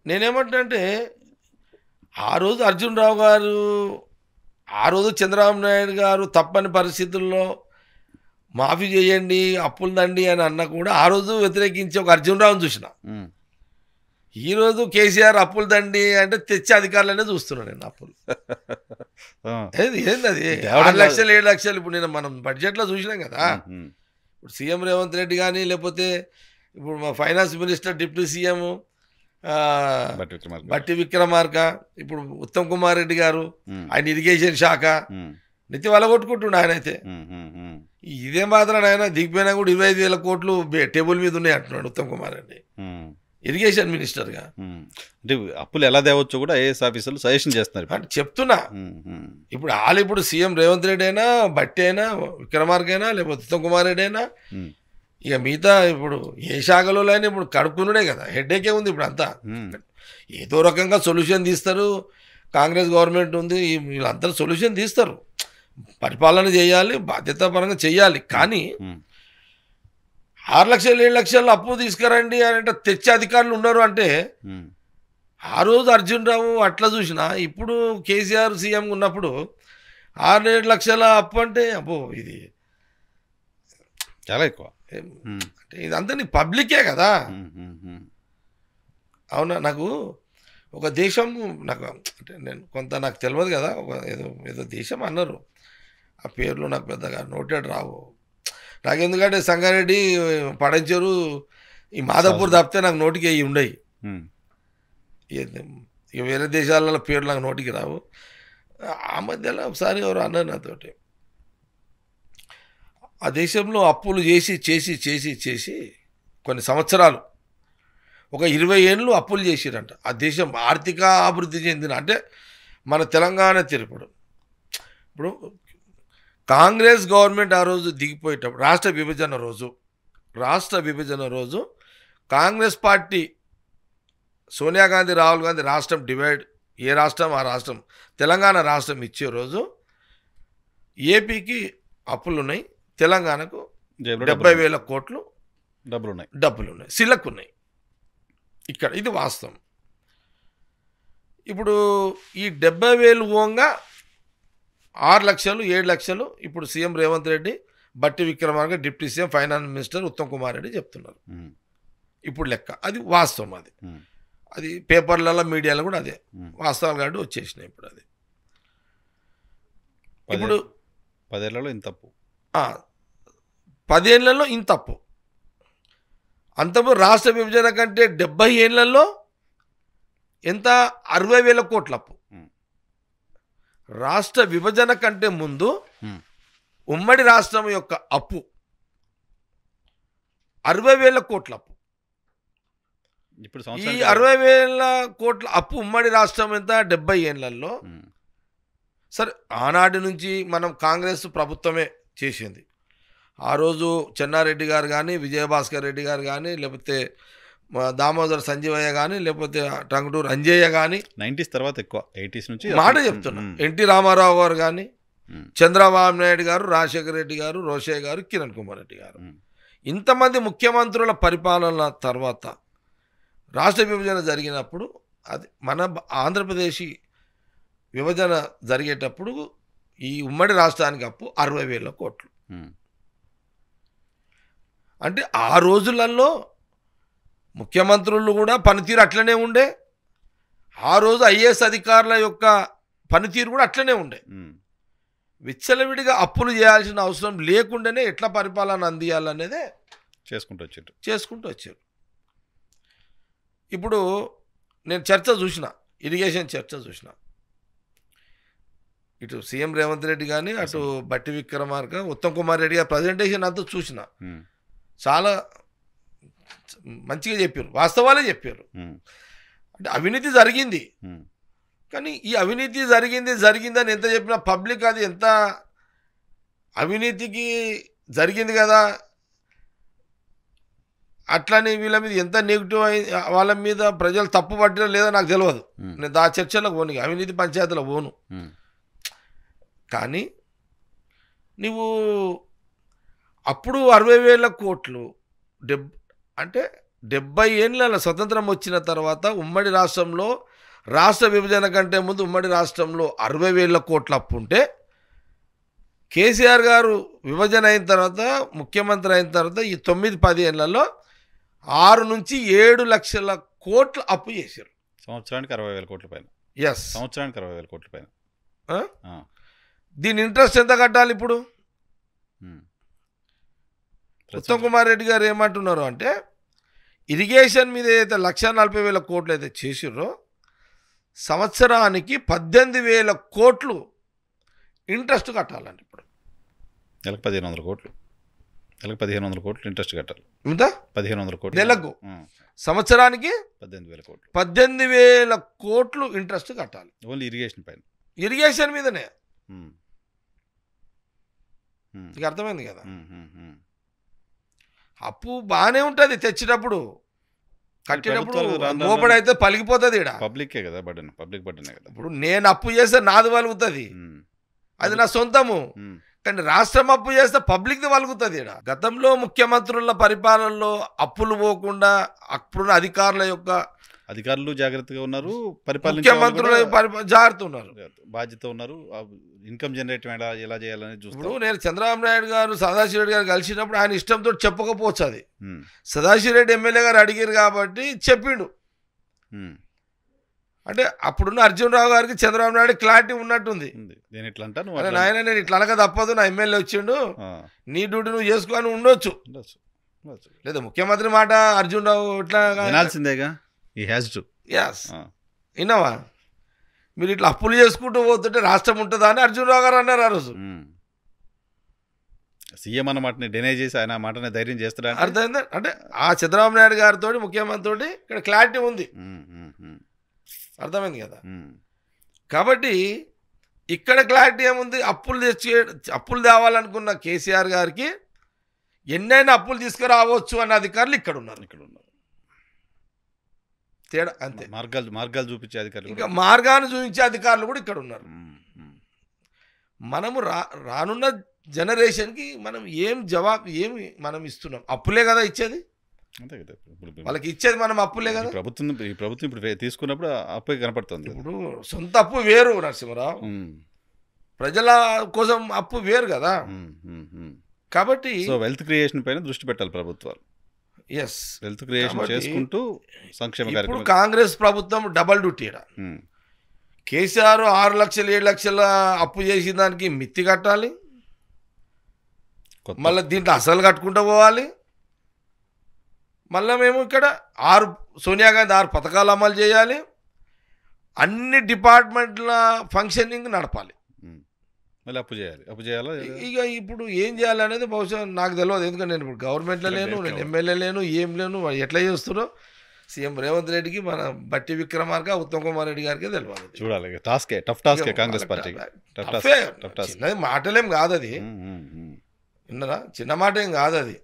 నేనేమంటున్నానంటే ఆ రోజు అర్జున్ రావు గారు, ఆ రోజు చంద్రబాబు నాయుడు గారు తప్పని పరిస్థితుల్లో మాఫీ చేయండి, అప్పులదండి అని అన్నా కూడా ఆ రోజు వ్యతిరేకించి ఒక అర్జున్ రావుని చూసిన. ఈరోజు కేసీఆర్ అప్పులు దండి అంటే తెచ్చే అధికారులనే చూస్తున్నాను నేను అప్పులు. ఏంది అది 6 లక్షలు 7 లక్షలు ఇప్పుడు నేను మనం బడ్జెట్లో చూసినాం కదా. ఇప్పుడు సీఎం రేవంత్ రెడ్డి కానీ లేకపోతే ఇప్పుడు మా ఫైనాన్స్ మినిస్టర్ డిప్యూటీ సీఎం బట్టి విక్రమార్క, ఇప్పుడు ఉత్తమ్ కుమార్ రెడ్డి గారు, ఆయన ఇరిగేషన్ శాఖ నెత్తి వలగొట్టుకుంటుండే ఆయన అయితే. ఇదే మాత్రం ఆయన దిగిపోయినా కూడా 25,000 కోట్లు టేబుల్ మీద ఉన్నాయి అంటున్నాడు ఉత్తమ్ కుమార్ రెడ్డి ఇరిగేషన్ మినిస్టర్గా. అంటే అప్పులు ఎలా తేవచ్చో కూడా ఐఏఎస్ ఆఫీసర్లు సజెషన్ చేస్తున్నారు అంటే చెప్తున్నా. ఇప్పుడు సీఎం రేవంత్ రెడ్డి అయినా, బట్టి అయినా, విక్రమార్క అయినా, లేకపోతే ఉత్తమ్ కుమార్ రెడ్డి అయినా, ఇక మిగతా ఇప్పుడు ఏ శాఖలో అయినా ఇప్పుడు కడుక్కునుడే కదా, హెడ్ఏకే ఉంది ఇప్పుడు అంతా. ఏదో రకంగా సొల్యూషన్ తీస్తారు. కాంగ్రెస్ గవర్నమెంట్ ఉంది, వీళ్ళంతా సొల్యూషన్ తీస్తారు. పరిపాలన చేయాలి, బాధ్యతాపరంగా చేయాలి. కానీ 6 లక్షలు 7 లక్షలు అప్పు తీసుకురండి అని తెచ్చే అధికారులు ఉన్నారు అంటే ఆ రోజు అర్జున్ రావు అట్లా చూసినా ఇప్పుడు కేసీఆర్ సీఎం ఉన్నప్పుడు 6-7 లక్షల అప్పు అంటే అబ్బో ఇది చాలా ఎక్కువ. అంటే ఇదంతా నీ పబ్లికే కదా. అవునా, నాకు ఒక దేశం నాకు అంటే నేను కొంత నాకు తెలియదు కదా, ఒక ఏదో దేశం అన్నారు, ఆ పేర్లు నాకు పెద్దగా నోటెడ్ రావు నాకు. ఎందుకంటే సంగారెడ్డి, పడంచెరు, ఈ మాదాపూర్ తప్పితే నాకు నోటికి అవి ఉండయి. ఇక వేరే దేశాలలో పేర్లు నాకు నోటికి రావు. ఆ మధ్యలో ఒకసారి ఎవరు అన్నారు నాతోటి, ఆ దేశంలో అప్పులు చేసి చేసి చేసి చేసి కొన్ని సంవత్సరాలు ఒక 20 ఏళ్ళు అప్పులు చేసిరంట. ఆ దేశం ఆర్థిక అభివృద్ధి చెందిన అంటే మన తెలంగాణ తిరుపడు. ఇప్పుడు కాంగ్రెస్ గవర్నమెంట్ ఆ రోజు దిగిపోయేటప్పుడు రాష్ట్ర విభజన రోజు కాంగ్రెస్ పార్టీ సోనియా గాంధీ, రాహుల్ గాంధీ రాష్ట్రం డివైడ్, ఏ రాష్ట్రం ఆ రాష్ట్రం, తెలంగాణ రాష్ట్రం ఇచ్చే రోజు ఏపీకి అప్పులు ఉన్నాయి, తెలంగాణకు 70,000 కోట్లు డబ్బులున్నాయి, సిలకు ఉన్నాయి. ఇక్కడ ఇది వాస్తవం. ఇప్పుడు ఈ 70,000 ఓంగా 6 లక్షలు 7 లక్షలు ఇప్పుడు సీఎం రేవంత్ రెడ్డి, బట్టి Vikramarka, deputy CM, finance minister Uttam Kumar Reddy చెప్తున్నారు. ఇప్పుడు లెక్క అది వాస్తవం. అది పేపర్లలో, మీడియాలో కూడా అదే వాస్తవాలు కాబట్టి వచ్చేసినాయి. ఇప్పుడు అది ఇప్పుడు 10 ఏళ్లలో ఇంత అప్పు, 10 ఏళ్లలో ఇంత అప్పు. అంతకుముందు రాష్ట్ర విభజన కంటే 70 ఏళ్లలో ఎంత 60,000 కోట్ల అప్పు. రాష్ట్ర విభజన కంటే ముందు ఉమ్మడి రాష్ట్రం యొక్క అప్పు 60,000 కోట్ల అప్పు. ఇప్పుడు ఈ 60,000 కోట్ల అప్పు ఉమ్మడి రాష్ట్రం ఎంత 70 ఏళ్లలో. సరే, ఆనాటి నుంచి మనం కాంగ్రెస్ ప్రభుత్వమే చేసింది. ఆ రోజు చెన్నారెడ్డి గారు కానీ, విజయభాస్కర్ రెడ్డి గారు కానీ, లేకపోతే దామోదర్ సంజీవయ్య కానీ, లేకపోతే టంగుటూరు అంజయ్య కానీ, 90s తర్వాత ఎక్కువ 80s నుంచి మాట చెప్తున్నా, ఎన్టీ రామారావు గారు కానీ, చంద్రబాబు నాయుడు గారు, రాజశేఖర రెడ్డి గారు, రోషయ్య గారు, కిరణ్ కుమార్ రెడ్డి గారు, ఇంతమంది ముఖ్యమంత్రుల పరిపాలన తర్వాత రాష్ట్ర విభజన జరిగినప్పుడు అది మన ఆంధ్రప్రదేశ్ విభజన జరిగేటప్పుడు ఈ ఉమ్మడి రాష్ట్రానికి అప్పు 60,000 కోట్లు. అంటే ఆ రోజులలో ముఖ్యమంత్రులు కూడా పనితీరు అట్లనే ఉండే, ఆ రోజు ఐఏఎస్ అధికారుల యొక్క పనితీరు కూడా అట్లనే ఉండే. విచ్చలవిడిగా అప్పులు చేయాల్సిన అవసరం లేకుండానే ఎట్లా పరిపాలన అందియాలనేదే చేసుకుంటూ వచ్చారు. ఇప్పుడు నేను చర్చ చూసిన, ఇరిగేషన్ చర్చ చూసిన, ఇటు సీఎం రేవంత్ రెడ్డి కానీ, అటు బట్టి విక్రమార్క, ఉత్తమ్ కుమార్ రెడ్డి గారు ప్రజెంటేషన్ అంతా చూసిన, చాలా మంచిగా చెప్పారు, వాస్తవాలే చెప్పారు. అంటే అవినీతి జరిగింది, కానీ ఈ అవినీతి జరిగిందని ఎంత చెప్పినా పబ్లిక్ అది ఎంత అవినీతికి జరిగింది కదా, అట్లని వీళ్ళ మీద ఎంత నెగిటివ్ వాళ్ళ మీద ప్రజలు తప్పు పట్టినా లేదో నాకు తెలియదు. నేను ఆ చర్చలకు పోను, అవినీతి పంచాయతీలో పోను. కానీ నువ్వు అప్పుడు 60,000 కోట్లు అంటే 70 ఏళ్ళ స్వతంత్రం వచ్చిన తర్వాత ఉమ్మడి రాష్ట్రంలో రాష్ట్ర విభజన కంటే ముందు ఉమ్మడి రాష్ట్రంలో 60,000 కోట్ల అప్పు ఉంటే కేసీఆర్ గారు విభజన అయిన తర్వాత ముఖ్యమంత్రి అయిన తర్వాత ఈ 9-10 ఏళ్లలో 6 నుంచి 7 లక్షల కోట్ల అప్పు చేశారు. సంవత్సరానికి 60,000 కోట్ల పైన. ఎస్, సంవత్సరానికి 60,000 కోట్ల పైన. దీని ఇంట్రెస్ట్ ఎంత కట్టాలి ఇప్పుడు? ఉత్తమ్ కుమార్ రెడ్డి గారు ఏమంటున్నారు అంటే ఇరిగేషన్ మీద ఏదైతే 1,40,000 కోట్లు అయితే చేసిర్రో సంవత్సరానికి 18,000 కోట్లు ఇంట్రెస్ట్ కట్టాలండి. ఇప్పుడు నెలకు 1,500 కోట్లు. నెలకు 1,500 కోట్లు ఇంట్రెస్ట్ కట్టాలి. ఇంత 1,500 కోట్లు నెలకు, సంవత్సరానికి 18,000 కోట్లు. 18,000 కోట్లు ఇంట్రెస్ట్ కట్టాలి. ఓన్లీ ఇరిగేషన్ పైన, ఇరిగేషన్ మీదనే. ఇక అర్థమైంది కదా. అప్పు బాగానే ఉంటుంది తెచ్చినప్పుడు, కట్టినప్పుడు మోపడైతే పలిగిపోతుంది. ఇక్కడ పబ్లికే కదా బర్డెన్, పబ్లిక్ బర్డెనే కదా. ఇప్పుడు నేను అప్పు చేస్తే నాది వలుగుతుంది, అది నా సొంతము. కానీ రాష్ట్రం అప్పు చేస్తే పబ్లిక్ది వలుగుతుంది. ఇక్కడ గతంలో ముఖ్యమంత్రుల పరిపాలనలో అప్పులు పోకుండా అప్పుడున్న అధికారులు జాగ్రత్తగా ఉన్నారు, ముఖ్యమంత్రులు జాగ్రత్త ఉన్నారు, బాధ్యత ఉన్నారు. ఇన్కమ్ జనరేట్ ఎలా చేయాలని చూస్తారు. నేను చంద్రబాబు నాయుడు గారు సదాశివ రెడ్డి గారు కలిసినప్పుడు ఆయన ఇష్టంతో చెప్పకపోవచ్చు. అది సదాశివ రెడ్డి ఎమ్మెల్యే గారు అడిగారు కాబట్టి చెప్పిండు. అంటే అప్పుడున్న అర్జున్ రావు గారికి చంద్రబాబు నాయుడు క్లారిటీ ఉన్నట్టుంది. నాయన నేను ఇట్లా అనక తప్పదు, నా ఎమ్మెల్యే వచ్చిండు, నీ డ్యూటీ నువ్వు చేసుకొని ఉండొచ్చు. లేదా ముఖ్యమంత్రి మాట అర్జున్ రావు ఇట్లా వినాల్సిందేగా. విన్నావా? మీరు ఇట్లా అప్పులు చేసుకుంటూ పోతుంటే రాష్ట్రం ఉంటుందా అని అర్జున్ రావు గారు అన్నారు ఆ రోజు. సీఎం అన్న మాటని డినై చేసి ఆయన మాటని ధైర్యం చేస్తాడా? అర్థమైందా? అంటే ఆ చంద్రబాబు నాయుడు గారితో ముఖ్యమంత్రి తోటి ఇక్కడ క్లారిటీ ఉంది. అర్థమైంది కదా. కాబట్టి ఇక్కడ క్లారిటీ ఏముంది? అప్పులు తేవాలనుకున్న కేసీఆర్ గారికి ఎన్నైనా అప్పులు తీసుకురావచ్చు అన్న అధికారులు ఇక్కడ ఉన్నారు. తేడా అంతే. మార్గాలు చూపించే అధికారులు, ఇంకా మార్గాన్ని చూపించే అధికారులు కూడా ఇక్కడ ఉన్నారు. మనము రానున్న జనరేషన్కి మనం ఏమి మనం ఇస్తున్నాం? అప్పులే కదా ఇచ్చేది, అంతే కదా. వాళ్ళకి ఇచ్చేది మనం అప్పులే కదా. ఈ ప్రభుత్వం ఇప్పుడు తీసుకున్నప్పుడు అప్పు కనపడుతుంది. ఇప్పుడు సొంత అప్పు వేరు నరసింహరావు, ప్రజల కోసం అప్పు వేరు కదా. కాబట్టి వెల్త్ క్రియేషన్ పైన దృష్టి పెట్టాలి ప్రభుత్వాలు. ఎస్, వెల్త్ క్రియేషన్ చేసుకుంటూ సంక్షేమ కార్యక్రమాలు. కాంగ్రెస్ ప్రభుత్వం డబల్ డ్యూటీ. కేసీఆర్ 6 లక్షలు 7 లక్షల అప్పు చేసిన దానికి మిత్తి కట్టాలి, మళ్ళీ దీంట్లో అసలు కట్టుకుంటూ పోవాలి. మళ్ళీ మేము ఇక్కడ సోనియా గాంధీ 6 పథకాలు అమలు చేయాలి, అన్ని డిపార్ట్మెంట్ల ఫంక్షనింగ్ నడపాలి, మళ్ళీ అప్పు చేయాలి. ఇక ఇప్పుడు ఏం చేయాలి అనేది బహుశా నాకు తెలియదు. ఎందుకంటే నేను ఇప్పుడు గవర్నమెంట్లో లేను, నేను ఎమ్మెల్యే లేను, ఏం లేను. ఎట్లా చేస్తున్నారో సీఎం రేవంత్ రెడ్డికి, మన బట్టి విక్రమార్క, ఉత్తమ్ కుమార్ రెడ్డి గారికి తెలియాలి. చూడాలి. టఫ్ టాస్క్ కాంగ్రెస్ పార్టీకి. చిన్నది మాటలేం కాదు అది, విన్నరా? చిన్న మాట ఏం కాదు అది.